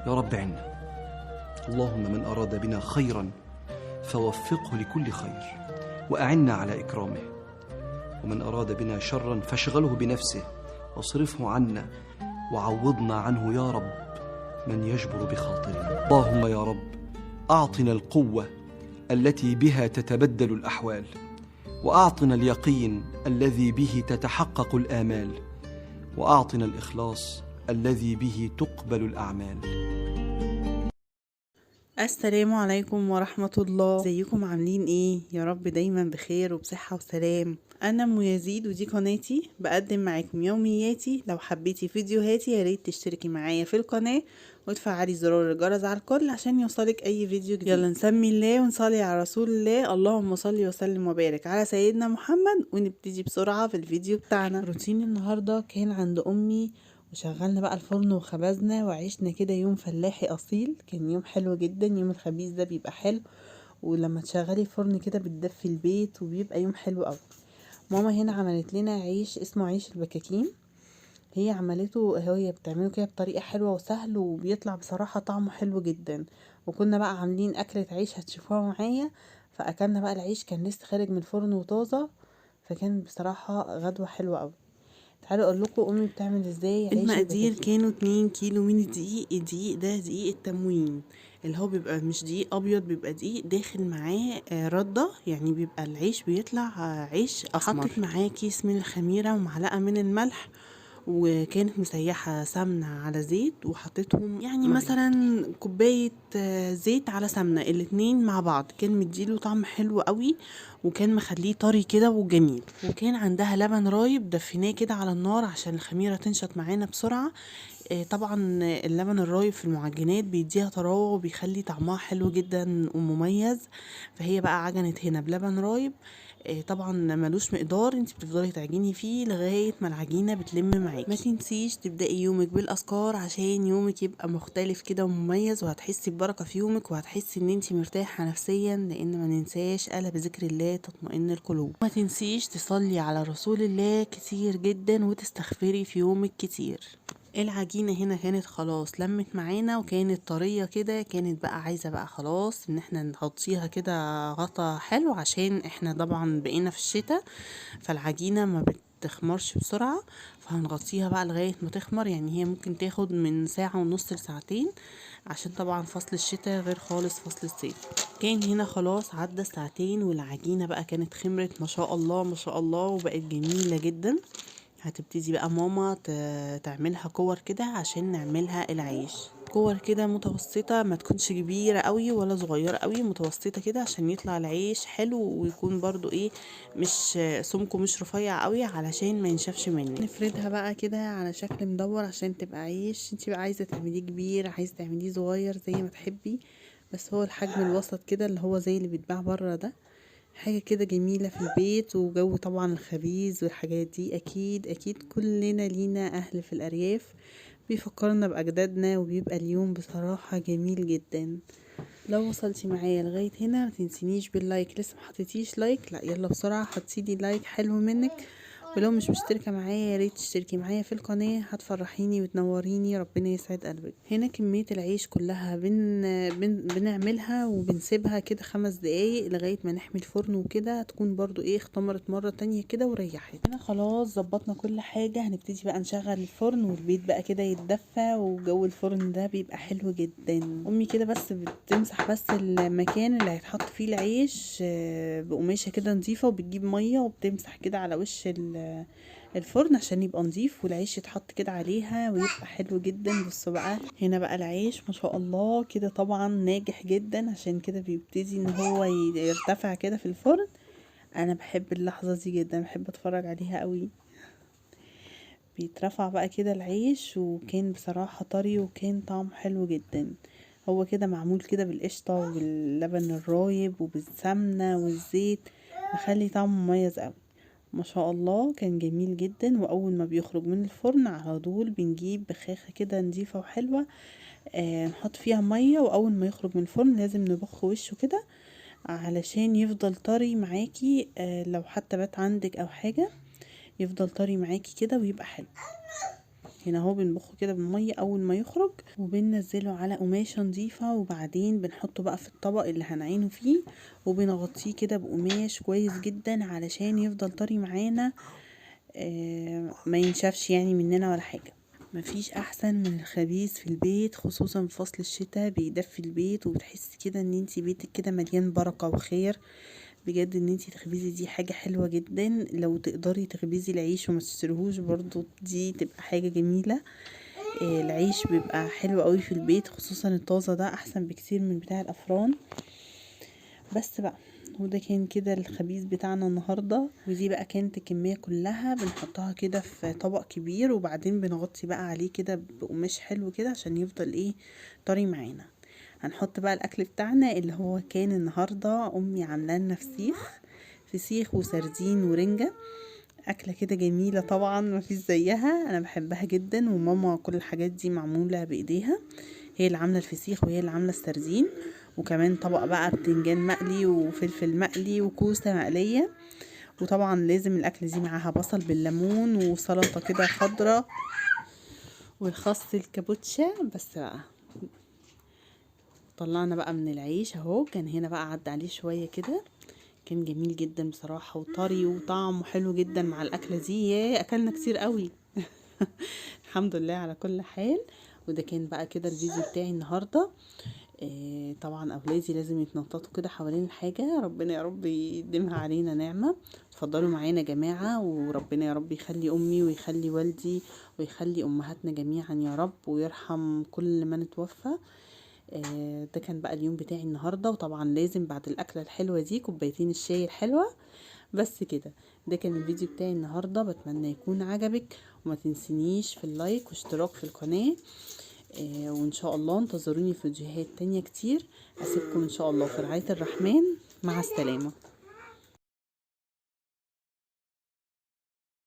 يا رب عنا. اللهم من أراد بنا خيرا فوفقه لكل خير وأعنا على إكرامه، ومن أراد بنا شرا فاشغله بنفسه واصرفه عنا وعوضنا عنه يا رب من يجبر بخاطرنا. اللهم يا رب أعطنا القوة التي بها تتبدل الأحوال، وأعطنا اليقين الذي به تتحقق الآمال، وأعطنا الإخلاص الذي به تقبل الأعمال. السلام عليكم ورحمة الله. ازيكم عاملين ايه؟ يا رب دايما بخير وبصحة وسلام. انا ام يزيد ودي قناتي، بقدم معاكم يومياتي. لو حبيتي فيديوهاتي يا ريت تشتركي معايا في القناة وتفعلي زرار الجرس على الكل عشان يوصلك اي فيديو جديد. يلا نسمي الله ونصلي على رسول الله. اللهم صل وسلم وبارك على سيدنا محمد. ونبتدي بسرعة في الفيديو بتاعنا. روتين النهاردة كان عند امي، وشغلنا بقى الفرن وخبزنا وعشنا كده يوم فلاحي اصيل. كان يوم حلو جدا. يوم الخبيز ده بيبقى حلو، ولما تشغلي الفرن كده بتدفي البيت وبيبقى يوم حلو قوي. ماما هنا عملت لنا عيش اسمه عيش البكاكين. هي عملته، هي بتعمله كده بطريقة حلوة وسهل، وبيطلع بصراحة طعمه حلو جدا. وكنا بقى عاملين أكلة عيش هتشوفوها معايا. فأكلنا بقى العيش كان لسه خارج من الفرن وطازة، فكان بصراحة غدوة حلوة قوي. تعالوا اقول لكم امي بتعمل ازاي عيش المقادير. كانوا 2 كيلو من الدقيق. الدقيق ده دقيق التموين، اللي هو بيبقى مش دقيق ابيض، بيبقى دقيق داخل معاه رده، يعني بيبقى العيش بيطلع عيش اسمر. حطيت معاه كيس من الخميره ومعلقه من الملح، وكانت مسيحة سمنة على زيت، وحطيتهم يعني مثلا كوباية زيت على سمنة، الاتنين مع بعض. كان مديله طعم حلو قوي، وكان مخليه طري كده وجميل. وكان عندها لبن رايب دفيناه كده على النار عشان الخميرة تنشط معانا بسرعة. طبعا اللبن الرايب في المعجنات بيديها طراوة وبيخلي طعمها حلو جدا ومميز. فهي بقى عجنت هنا بلبن رايب. طبعا ملوش مقدار، انت بتفضلي تعجني فيه لغايه ما العجينه بتلم معاكي. ما تنسيش تبداي يومك بالاذكار عشان يومك يبقى مختلف كده ومميز، وهتحسي ببركه في يومك، وهتحسي ان انت مرتاحه نفسيا، لان ما ننساش الا بذكر الله تطمئن القلوب. ما تنسيش تصلي على رسول الله كتير جدا، وتستغفري في يومك كتير. العجينة هنا كانت خلاص لمت معانا وكانت طرية كده. كانت بقى عايزة بقى خلاص ان احنا نغطيها كده غطا حلو، عشان احنا طبعا بقينا في الشتاء، فالعجينة ما بتخمرش بسرعة. فهنغطيها بقى لغاية ما تخمر، يعني هي ممكن تاخد من ساعة ونص لساعتين، عشان طبعا فصل الشتاء غير خالص فصل الصيف. كان هنا خلاص عدى ساعتين والعجينة بقى كانت خمرت ما شاء الله ما شاء الله، وبقت جميلة جدا. هتبتدي بقى ماما تعملها كور كده عشان نعملها العيش. كور كده متوسطة، ما تكونش كبيرة قوي ولا صغيرة قوي، متوسطة كده عشان يطلع العيش حلو، ويكون برضو ايه، مش سمكه مش رفيع قوي علشان ما ينشفش مني. نفردها بقى كده على شكل مدور عشان تبقى عيش. انتي بقى عايزة تعمليه كبير، عايزة تعمليه صغير، زي ما تحبي، بس هو الحجم الوسط كده اللي هو زي اللي بيتباع بره ده. حاجة كده جميلة في البيت. وجو طبعا الخبيز والحاجات دي اكيد اكيد كلنا لينا اهل في الارياف بيفكرنا باجدادنا، وبيبقى اليوم بصراحة جميل جدا. لو وصلتي معايا لغاية هنا ما تنسينيش باللايك. لسه محطتيش لايك؟ لا يلا بسرعة حطيلي لايك حلو منك. ولو مش مشتركة معايا يا ريت تشتركي معايا في القناة، هتفرحيني وتنوريني. ربنا يسعد قلبك. هنا كمية العيش كلها بنعملها وبنسيبها كده 5 دقايق لغاية ما نحمي الفرن وكده، تكون برضو ايه اختمرت مرة تانية كده وريحت. هنا خلاص ظبطنا كل حاجة. هنبتدي بقى نشغل الفرن والبيت بقى كده يتدفى، وجو الفرن ده بيبقى حلو جدا. امي كده بس بتمسح بس المكان اللي هيتحط فيه العيش بقماشة كده نظيفة، وبتجيب مية وبتمسح كده على وش الفرن عشان يبقى نظيف، والعيش يتحط كده عليها ويبقى حلو جدا. بصوا بقى هنا بقى العيش ما شاء الله كده طبعا ناجح جدا، عشان كده بيبتدي ان هو يرتفع كده في الفرن. انا بحب اللحظة دي جدا، بحب اتفرج عليها قوي. بيترفع بقى كده العيش، وكان بصراحة طري وكان طعمه حلو جدا. هو كده معمول كده بالقشطة واللبن الرايب وبالسمنة والزيت، مخلي طعمه مميز قوي ما شاء الله. كان جميل جدا. واول ما بيخرج من الفرن على طول بنجيب بخاخة كده نضيفة وحلوة، نحط فيها مية، واول ما يخرج من الفرن لازم نبخ وشه كده علشان يفضل طري معاكي. لو حتى بات عندك او حاجة يفضل طري معاكي كده ويبقى حلو. هنا اهو بنبخه كده بالميه اول ما يخرج، وبننزله على قماشه نظيفه، وبعدين بنحطه بقى في الطبق اللي هنعينه فيه، وبنغطيه كده بقماش كويس جدا علشان يفضل طري معانا، ما ينشفش يعني مننا ولا حاجه. مفيش احسن من الخبيز في البيت، خصوصا في فصل الشتاء، بيدفي البيت وبتحسي كده ان انتي بيتك كده مليان بركه وخير. بجد ان انتي تخبزي دي حاجة حلوة جدا. لو تقدري تخبزي العيش وما تشتريهوش برضو دي تبقى حاجة جميلة. العيش بيبقى حلو قوي في البيت، خصوصا الطازة ده احسن بكتير من بتاع الافران. بس بقى وده كان كده الخبيز بتاعنا النهاردة، ودي بقى كانت الكمية كلها. بنحطها كده في طبق كبير، وبعدين بنغطي بقى عليه كده بقماش حلو كده عشان يفضل ايه طري معانا. هنحط بقى الاكل بتاعنا اللي هو كان النهارده امي عامله لنا فسيخ وسردين ورنجه. اكله كده جميله طبعا مفيش زيها، انا بحبها جدا، وماما كل الحاجات دي معموله بايديها، هي اللي عامله الفسيخ وهي اللي عامله السردين. وكمان طبق بقى بتنجان مقلي وفلفل مقلي وكوسه مقليه. وطبعا لازم الاكله دي معاها بصل بالليمون وسلطه كده خضراء والخس الكابوتشا. بس بقى طلعنا بقى من العيش اهو، كان هنا بقى عدى عليه شويه كده، كان جميل جدا بصراحه وطري وطعمه حلو جدا مع الاكله دي. يا اكلنا كتير قوي. الحمد لله على كل حال. وده كان بقى كده الفيديو بتاعي النهارده. طبعا اولادي لازم يتنططوا كده حوالين الحاجه، ربنا يا رب يديمها علينا نعمه. اتفضلوا معانا يا جماعه، وربنا يا رب يخلي امي ويخلي والدي ويخلي امهاتنا جميعا يا رب، ويرحم كل من اتوفى. ده كان بقى اليوم بتاعي النهارده. وطبعا لازم بعد الاكله الحلوه دي كوبايتين الشاي الحلوه. بس كده ده كان الفيديو بتاعي النهارده، بتمنى يكون عجبك، وما تنسينيش في اللايك واشتراك في القناه. وان شاء الله انتظروني في فيديوهات تانية كتير. اسيبكم ان شاء الله في رعاية الرحمن. مع السلامة.